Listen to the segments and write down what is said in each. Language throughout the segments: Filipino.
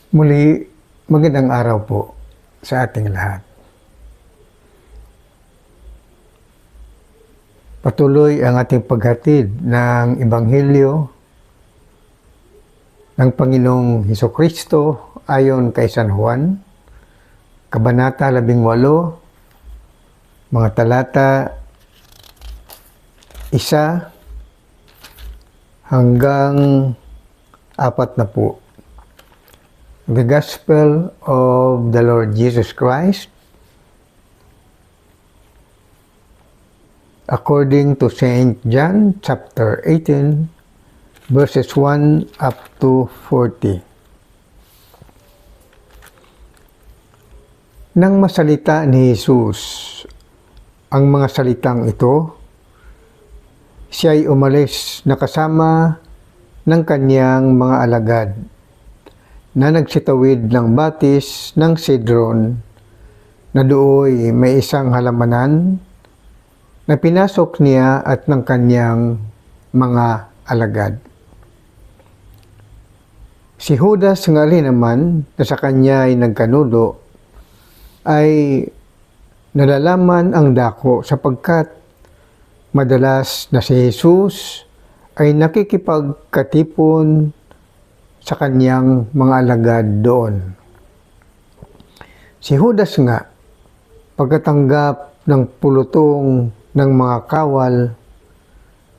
Muli, magandang araw po sa ating lahat. Patuloy ang ating paghatid ng Ebanghelyo ng Panginoong Hesukristo ayon kay San Juan, Kabanata 18, mga talata 1 hanggang 40. The Gospel of the Lord Jesus Christ according to St. John chapter 18 verses 1 up to 40. Nang masalita ni Jesus ang mga salitang ito, siya'y umalis na kasama ng kanyang mga alagad na nagsitawid ng batis ng Cedron, na dooy may isang halamanan na pinasok niya at ng kanyang mga alagad. Si Judas nga rin naman na sa kanya ay nagkanulo ay nalalaman ang dako sapagkat madalas na si Jesus ay nakikipagkatipon sa kanyang mga alagad doon. Si Judas nga, pagkatanggap ng pulutong ng mga kawal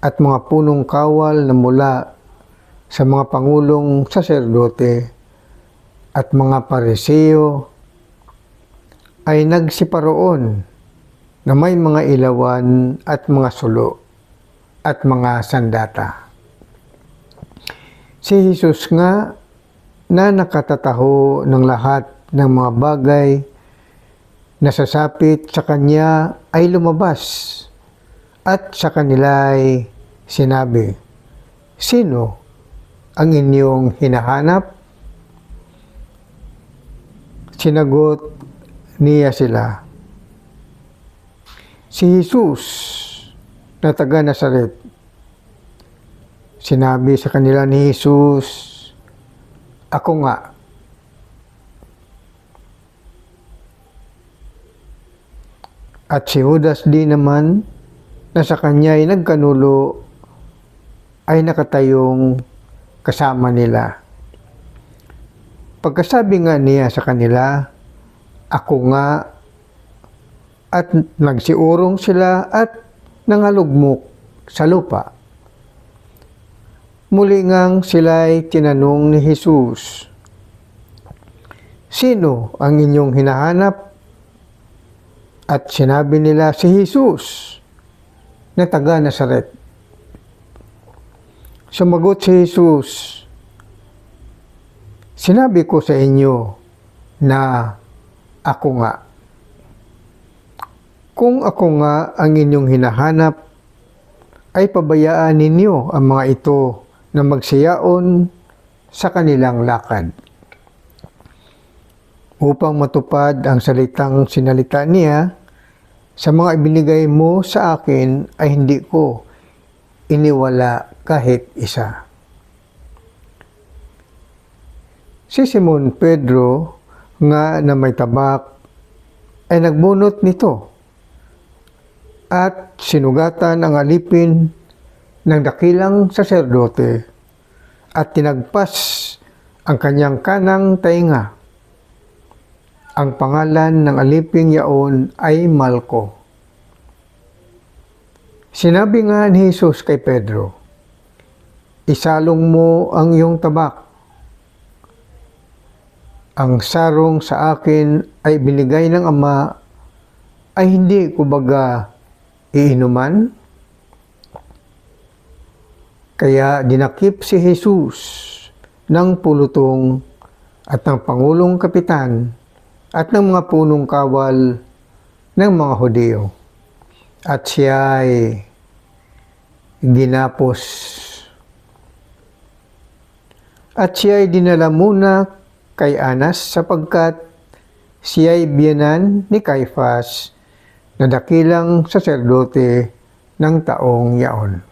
at mga punong kawal na mula sa mga pangulong saserdote at mga pariseo, ay nagsiparoon na may mga ilawan at mga sulo at mga sandata. Si Jesus nga na nakatataho ng lahat ng mga bagay na sasapit sa kanya ay lumabas at sa kanila ay sinabi, "Sino ang inyong hinahanap?" Sinagot niya sila, "Si Jesus na taga Nazaret." Sinabi sa kanila ni Jesus, "Ako nga." At si Judas din naman na sa kanya ay nagkanulo ay nakatayong kasama nila. Pagkasabi nga niya sa kanila, "Ako nga," at nagsiurong sila at nangalugmok sa lupa. Muli ngang sila'y tinanong ni Jesus, "Sino ang inyong hinahanap?" At sinabi nila, "Si Jesus na taga Nazaret." Sumagot si Jesus, "Sinabi ko sa inyo na ako nga. Kung ako nga ang inyong hinahanap, ay pabayaan ninyo ang mga ito na magsiyaon sa kanilang lakad." Upang matupad ang salitang sinalita niya, sa mga ibinigay mo sa akin ay hindi ko iniwala kahit isa. Si Simon Pedro nga na may tabak ay nagbunot nito at sinugatan ang alipin ng dakilang saserdote at tinagpas ang kanyang kanang tainga. Ang pangalan ng aliping yaon ay Malco. Sinabi nga ni Jesus kay Pedro, "Isalong mo ang iyong tabak. Ang sarong sa akin ay binigay ng Ama, ay hindi ko baga iinuman?" Kaya dinakip si Jesus ng pulutong at ng Pangulong Kapitan at ng mga punong kawal ng mga Hudyo. At siya ay ginapos. At siya ay dinala muna kay Anas sapagkat siya ay biyenan ni Caifás na dakilang saserdote ng taong yaon.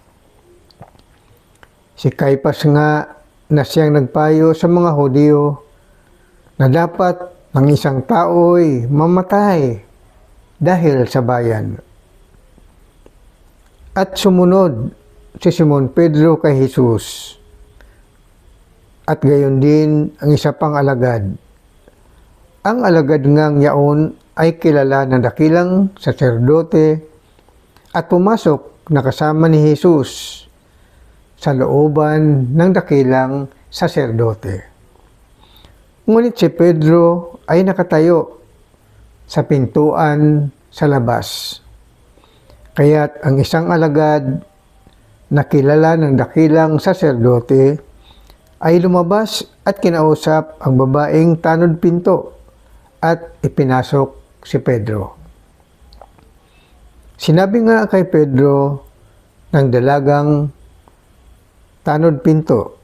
Si Caifás nga na siyang nagpayo sa mga Hudyo na dapat ang isang tao'y mamatay dahil sa bayan. At sumunod si Simon Pedro kay Jesus. At gayon din ang isa pang alagad. Ang alagad ngang yaon ay kilala na dakilang saserdote at pumasok na kasama ni Jesus sa looban ng dakilang saserdote. Ngunit si Pedro ay nakatayo sa pintuan sa labas. Kaya't ang isang alagad na kilala ng dakilang saserdote ay lumabas at kinausap ang babaeng tanod pinto at ipinasok si Pedro. Sinabi nga kay Pedro ng dalagang tanod pinto,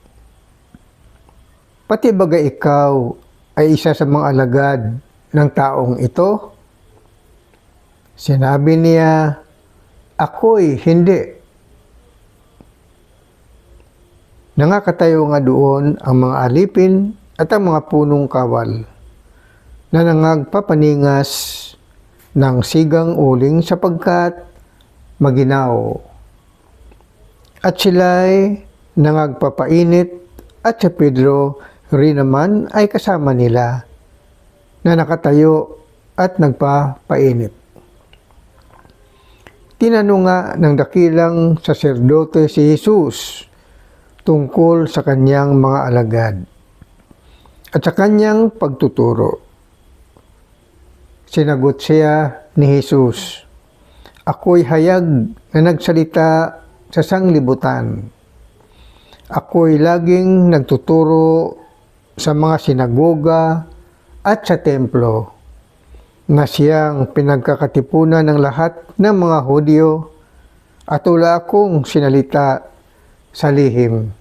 "Pati baga ikaw ay isa sa mga alagad ng taong ito?" Sinabi niya, "Ako'y hindi." Nangakatayo nga doon ang mga alipin at ang mga punong kawal na nangagpapaningas ng sigang uling sapagkat maginaw. At sila'y nangagpapainit at si Pedro rin naman ay kasama nila na nakatayo at nagpapainit. Tinanong nga ng dakilang saserdote si Jesus tungkol sa kanyang mga alagad at sa kanyang pagtuturo. Sinagot siya ni Jesus, "Ako'y hayag na nagsalita sa sanglibutan. Ako'y laging nagtuturo sa mga sinagoga at sa templo na siyang pinagkakatipunan ng lahat ng mga Hudyo at wala akong sinalita sa lihim.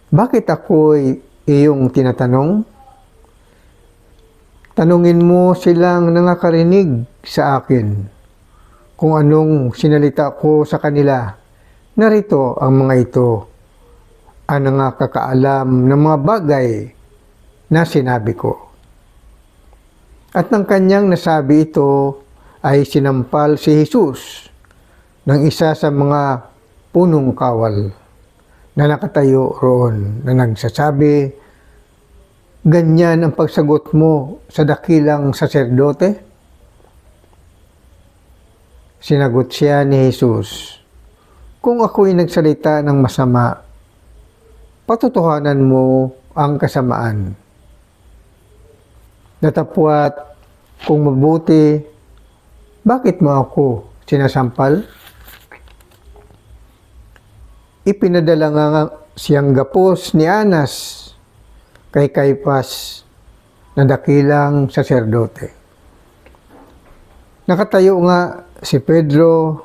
Bakit ako'y iyong tinatanong? Tanungin mo silang nangakarinig sa akin kung anong sinalita ko sa kanila. Narito ang mga ito, ang nakakaalam ng mga bagay na sinabi ko." At nang kanyang nasabi ito, ay sinampal si Jesus ng isa sa mga punong kawal na nakatayo roon na nagsasabi, "Ganyan ang pagsagot mo sa dakilang saserdote?" Sinagot siya ni Jesus, "Kung ako'y nagsalita ng masama, patutuhanan mo ang kasamaan. Datapwat kung mabuti, bakit mo ako sinasampal?" Ipinadala nga siyang gapos ni Anas kay Caifas na dakilang saserdote. Nakatayo nga si Pedro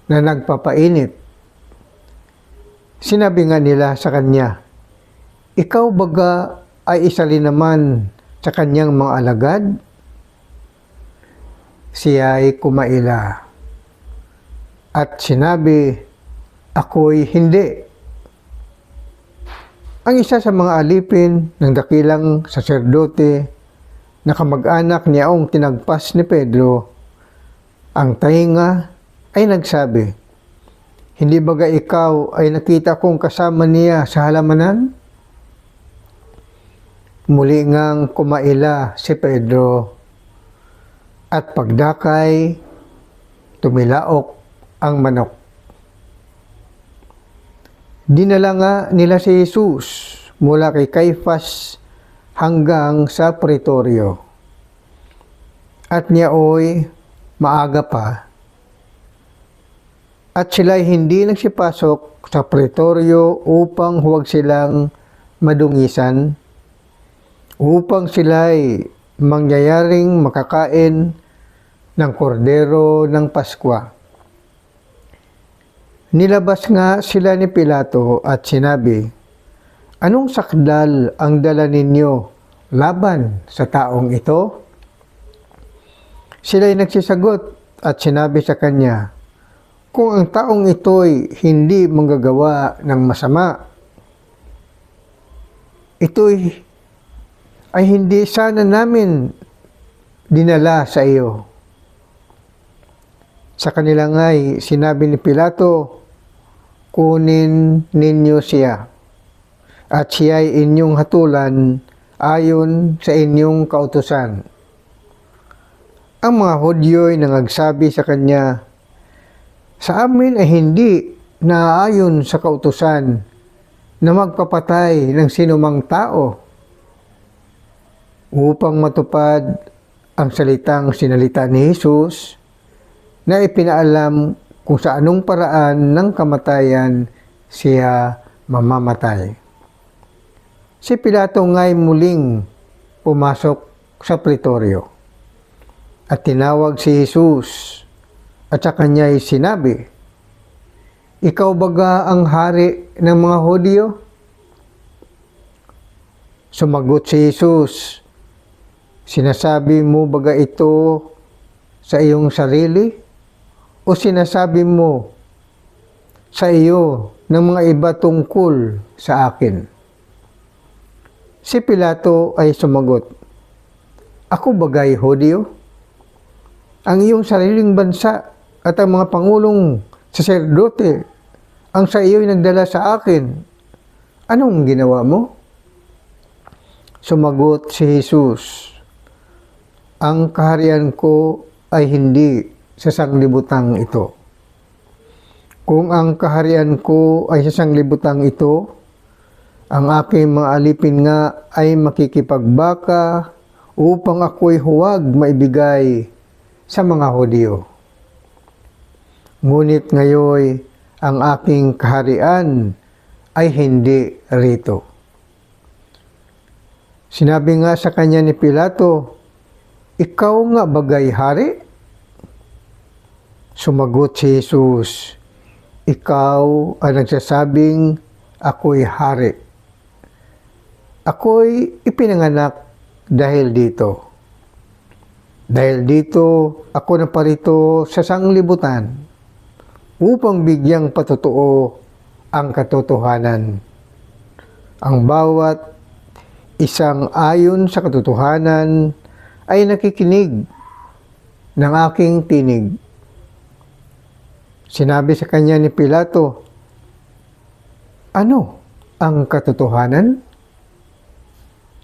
na nagpapainit. Sinabi nga nila sa kanya, "Ikaw baga ay isa rin naman sa kanyang mga alagad?" Siya ay kumaila at sinabi, "Ako'y hindi." Ang isa sa mga alipin ng dakilang saserdote na kamag-anak niyaong tinagpas ni Pedro, ang tainga ay nagsabi, "Hindi baga ikaw ay nakita kong kasama niya sa halamanan?" Muli ngang kumaila si Pedro at pagdakay, tumilaok ang manok. Dinala nga nila si Jesus mula kay Caifas hanggang sa pretorio. At niyaoy maaga pa. At sila'y hindi nagsipasok sa pretorio upang huwag silang madungisan, upang sila'y mangyayaring makakain ng kordero ng Paskwa. Nilabas nga sila ni Pilato at sinabi, "Anong sakdal ang dala ninyo laban sa taong ito?" Sila'y nagsisagot at sinabi sa kanya, "Kung ang taong ito'y hindi manggagawa ng masama, ito'y ay hindi sana namin dinala sa iyo. Sa kanila nga'y sinabi ni Pilato, kunin ninyo siya, at siya'y inyong hatulan ayon sa inyong kautusan. Ang mga Hudyo'y nangagsabi sa kanya, sa amin ay hindi naaayon sa kautusan na magpapatay ng sinumang tao upang matupad ang salitang sinalita ni Jesus na ipinaalam kung sa anong paraan ng kamatayan siya mamamatay. Si Pilato nga'y muling pumasok sa pretoryo at tinawag si Jesus at sa kanya'y sinabi, ikaw baga ang hari ng mga Hudyo? Sumagot si Jesus, sinasabi mo baga ito sa iyong sarili o sinasabi mo sa iyo ng mga iba tungkol sa akin? Si Pilato ay sumagot, ako bagay Hudyo? Ang iyong sariling bansa at ang mga pangulong saserdote ang sa iyo'y nagdala sa akin. Anong ginawa mo? Sumagot si Jesus, ang kaharian ko ay hindi sa sanglibutang ito. Kung ang kaharian ko ay sa sanglibutang ito, ang aking mga alipin nga ay makikipagbaka upang ako'y huwag maibigay sa mga Hudyo. Ngunit ngayon, ang aking kaharian ay hindi rito. Sinabi nga sa kanya ni Pilato, ikaw nga bagay hari? Sumagot si Jesus, ikaw ang nagsasabing ako'y hari. Ako'y ipinanganak dahil dito. Dahil dito, ako naparito sa sanglibutan upang bigyang patotoo ang katotohanan. Ang bawat isang ayon sa katotohanan ay nakikinig ng aking tinig. Sinabi sa kanya ni Pilato, ano ang katotohanan?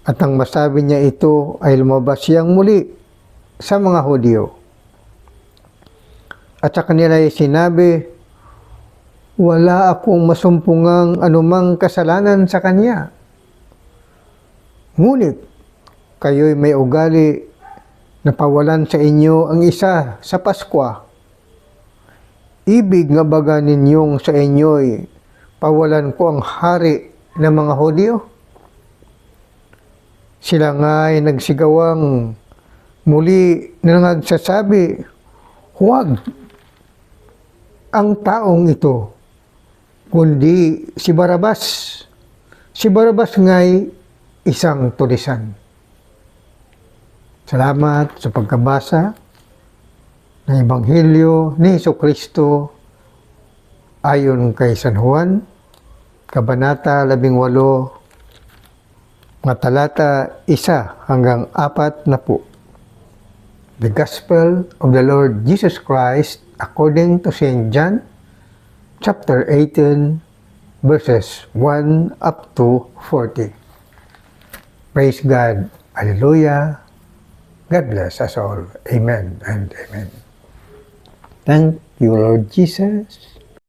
At ang masabi niya ito ay lumabas siyang muli sa mga Hudyo. At sa kanila ay sinabi, wala akong masumpungang anumang kasalanan sa kanya. Ngunit kayo'y may ugali na pawalan sa inyo ang isa sa Paskwa. Ibig nga baga ninyong sa inyo'y pawalan ko ang hari ng mga Hudyo? Sila nga'y nagsigawang muli na nagsasabi, huwag ang taong ito, kundi si Barabas. Si Barabas nga'y isang tulisan. Salamat sa pagkabasa ng Ebanghelyo ni Jesucristo ayon kay San Juan, Kabanata 18, mga talata 1 hanggang 4 na po. The Gospel of the Lord Jesus Christ according to St. John, chapter 18, verses 1 up to 40. Praise God. Hallelujah. God bless us all. Amen and amen. Thank you, Lord Jesus.